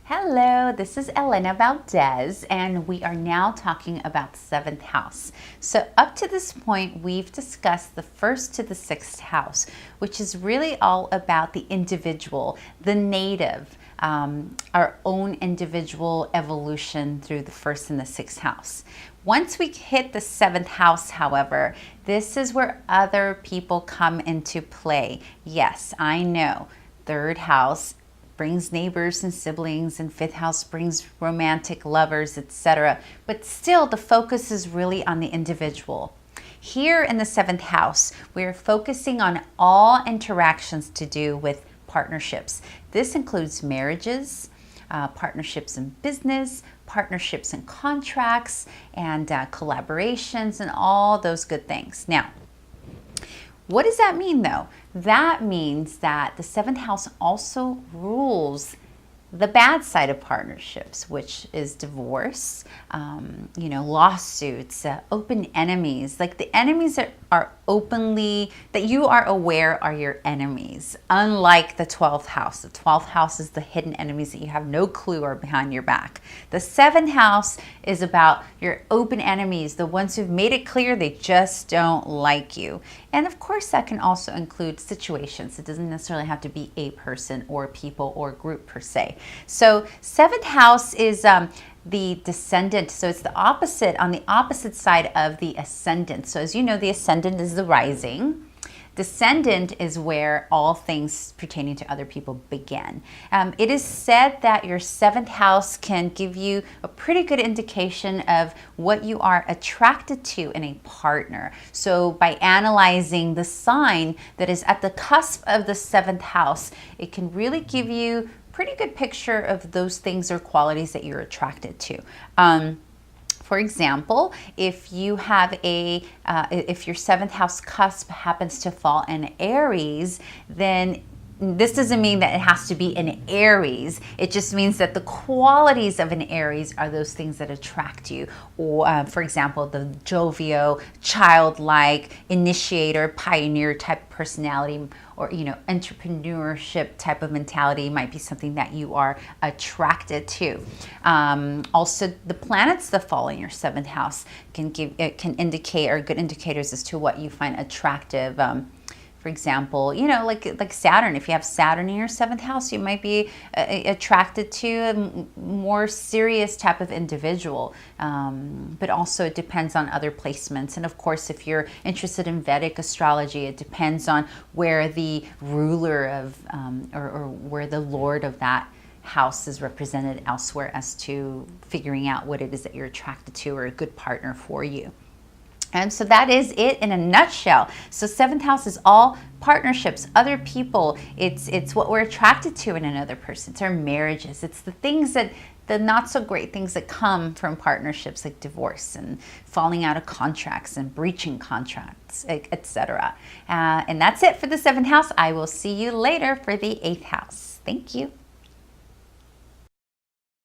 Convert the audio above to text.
Hello, this is Elena Valdez, and we are now talking about the seventh house. So up to this point, we've discussed the first to the sixth house, which is really all about the individual, the native, our own individual evolution through the first and the sixth house. Once we hit the seventh house, however, this is where other people come into play. Yes, I know, third house brings neighbors and siblings, and fifth house brings romantic lovers, etc. But still, the focus is really on the individual. Here in the seventh house, we're focusing on all interactions to do with partnerships. This includes marriages, partnerships in business, partnerships in contracts, and collaborations, and all those good things. Now, what does that mean though? That means that the seventh house also rules the bad side of partnerships, which is divorce, lawsuits, open enemies, like the enemies that are openly, that you are aware are your enemies, unlike the 12th house. The 12th house is the hidden enemies that you have no clue are behind your back. The seventh house is about your open enemies, the ones who've made it clear they just don't like you. And of course, that can also include situations. It doesn't necessarily have to be a person or people or group per se. So seventh house is the descendant. So it's the opposite, on the opposite side of the ascendant. So as you know, the ascendant is the rising. Descendant is where all things pertaining to other people begin. It is said that your seventh house can give you a pretty good indication of what you are attracted to in a partner. So by analyzing the sign that is at the cusp of the seventh house, it can really give you pretty good picture of those things or qualities that you're attracted to. For example, if you have if your seventh house cusp happens to fall in Aries, then this doesn't mean that it has to be in Aries. It just means that the qualities of an Aries are those things that attract you. Or, for example, the jovial, childlike, initiator, pioneer type personality, or entrepreneurship type of mentality might be something that you are attracted to. Also, the planets that fall in your seventh house can indicate, are good indicators as to what you find attractive. For example, like Saturn. If you have Saturn in your seventh house, you might be attracted to a more serious type of individual. But also it depends on other placements. And of course, if you're interested in Vedic astrology, it depends on where the ruler of, or where the lord of that house is represented elsewhere as to figuring out what it is that you're attracted to or a good partner for you. And so that is it in a nutshell. So seventh house is all partnerships, other people. It's what we're attracted to in another person. It's our marriages. It's the things that, the not so great things that come from partnerships, like divorce and falling out of contracts and breaching contracts, etc. And that's it for the seventh house. I will see you later for the eighth house. Thank you.